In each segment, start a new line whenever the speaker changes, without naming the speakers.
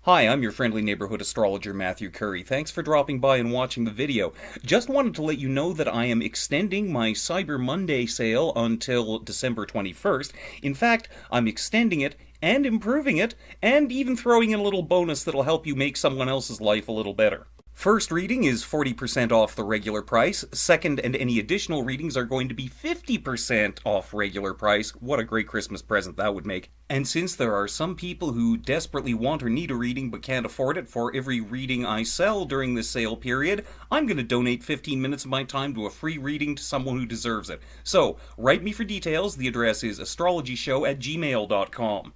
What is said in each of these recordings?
Hi, I'm your friendly neighborhood astrologer, Matthew Curry. Thanks for dropping by and watching the video. Just wanted to let you know that I am extending my Cyber Monday sale until December 21st. In fact, I'm extending it and improving it, and even throwing in a little bonus that'll help you make someone else's life a little better. First reading is 40% off the regular price. Second and any additional readings are going to be 50% off regular price. What a great Christmas present that would make. And since there are some people who desperately want or need a reading but can't afford it, for every reading I sell during this sale period, I'm going to donate 15 minutes of my time to a free reading to someone who deserves it. So, write me for details. The address is astrologyshow@gmail.com.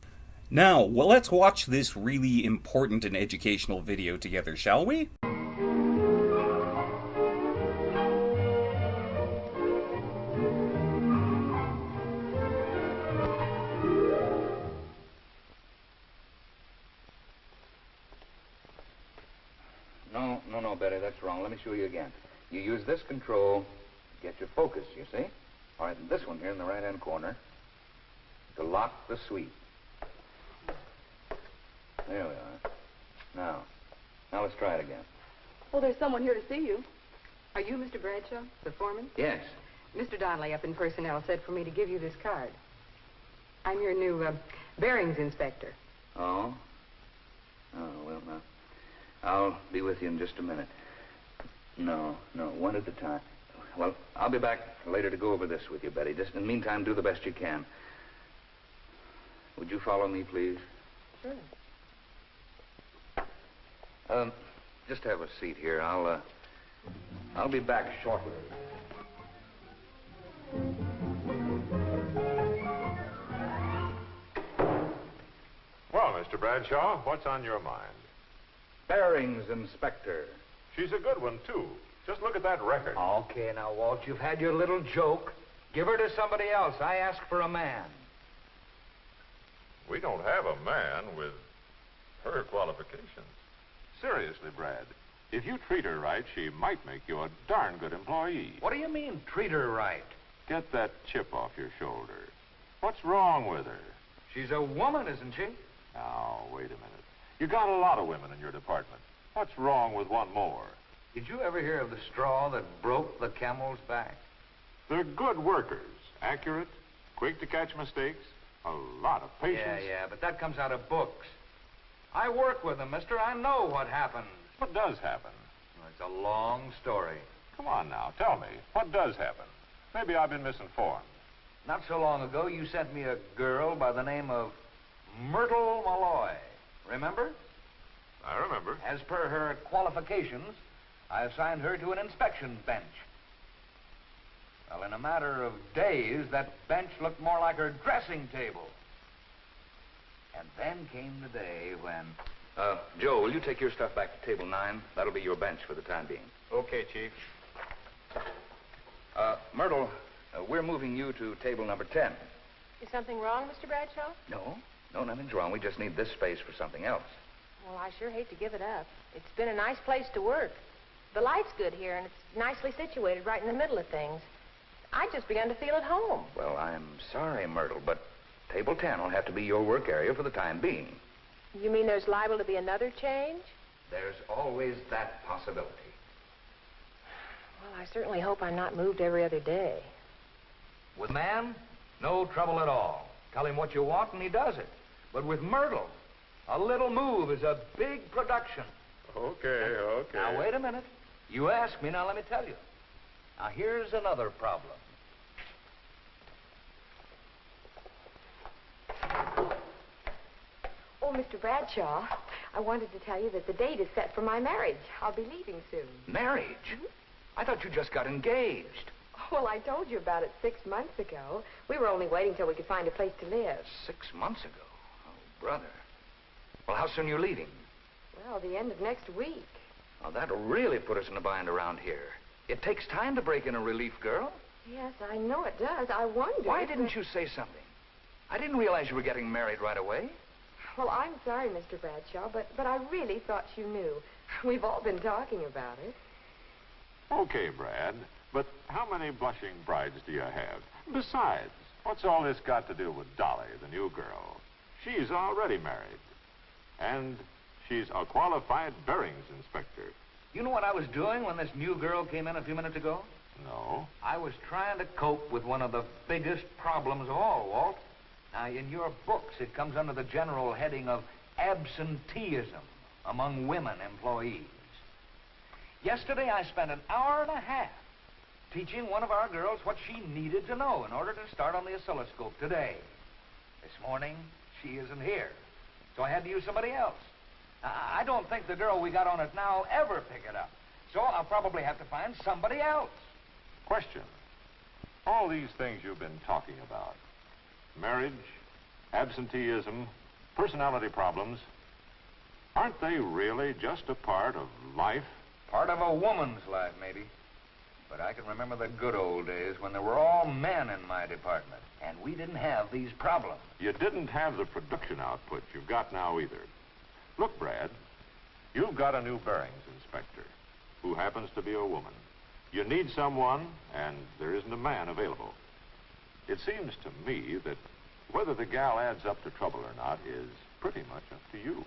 Now, well, let's watch this really important and educational video together, shall we?
No, Betty, that's wrong. Let me show you again. You use this control to get your focus, you see? All right, and this one here in the right-hand corner to lock the sweep. There we are. Now let's try it again.
Well, there's someone here to see you. Are you Mr. Bradshaw, the foreman?
Yes.
Mr. Donnelly up in personnel said for me to give you this card. I'm your new bearings inspector.
Oh? Oh, well, now, I'll be with you in just a minute. No, one at a time. Well, I'll be back later to go over this with you, Betty. Just in the meantime, do the best you can. Would you follow me, please?
Sure.
Just have a seat here. I'll be back shortly.
Well, Mr. Bradshaw, what's on your mind?
Bearings inspector.
She's a good one, too. Just look at that record.
Okay, now, Walt, you've had your little joke. Give her to somebody else. I ask for a man.
We don't have a man with her qualifications. Seriously, Brad, if you treat her right, she might make you a darn good employee.
What do you mean, treat her right?
Get that chip off your shoulder. What's wrong with her?
She's a woman, isn't she?
Now, wait a minute. You got a lot of women in your department. What's wrong with one more?
Did you ever hear of the straw that broke the camel's back?
They're good workers. Accurate, quick to catch mistakes, a lot of patience.
Yeah, but that comes out of books. I work with them, mister. I know what happens.
What does happen?
Well, it's a long story.
Come on now, tell me. What does happen? Maybe I've been misinformed.
Not so long ago, you sent me a girl by the name of Myrtle Malloy. Remember?
I remember.
As per her qualifications, I assigned her to an inspection bench. Well, in a matter of days, that bench looked more like her dressing table. And then came the day when... Joe, will you take your stuff back to table 9? That'll be your bench for the time being.
Okay, Chief.
Myrtle, we're moving you to table number 10.
Is something wrong, Mr. Bradshaw?
No, nothing's wrong. We just need this space for something else.
Well, I sure hate to give it up. It's been a nice place to work. The light's good here, and it's nicely situated right in the middle of things. I just begun to feel at home.
Well, I'm sorry, Myrtle, but table 10 will have to be your work area for the time being.
You mean there's liable to be another change?
There's always that possibility.
Well, I certainly hope I'm not moved every other day.
With man, no trouble at all. Tell him what you want, and he does it. But with Myrtle, a little move is a big production.
Okay.
Now, wait a minute. You asked me, now let me tell you. Now, here's another problem.
Oh, Mr. Bradshaw, I wanted to tell you that the date is set for my marriage. I'll be leaving soon.
Marriage?
Mm-hmm.
I thought you just got engaged.
Well, I told you about it 6 months ago. We were only waiting till we could find a place to live.
6 months ago? Oh, brother. Well, how soon are you leaving?
Well, the end of next week.
Well, that'll really put us in a bind around here. It takes time to break in a relief girl.
Yes, I know it does. I wonder...
Why didn't you say something? I didn't realize you were getting married right away.
Well, I'm sorry, Mr. Bradshaw, but I really thought you knew. We've all been talking about it.
Okay, Brad. But how many blushing brides do you have? Besides, what's all this got to do with Dolly, the new girl? She's already married. And She's a qualified bearings inspector.
You know what I was doing when this new girl came in a few minutes ago?
No.
I was trying to cope with one of the biggest problems of all, Walt. Now, in your books, it comes under the general heading of absenteeism among women employees. Yesterday, I spent an hour and a half teaching one of our girls what she needed to know in order to start on the oscilloscope today. This morning, she isn't here, so I had to use somebody else. I don't think the girl we got on it now ever pick it up, so I'll probably have to find somebody else.
Question. All these things you've been talking about, marriage, absenteeism, personality problems, aren't they really just a part of life?
Part of a woman's life, maybe. But I can remember the good old days when there were all men in my department, and we didn't have these problems.
You didn't have the production output you've got now either. Look, Brad, you've got a new bearings inspector who happens to be a woman. You need someone, and there isn't a man available. It seems to me that whether the gal adds up to trouble or not is pretty much up to you.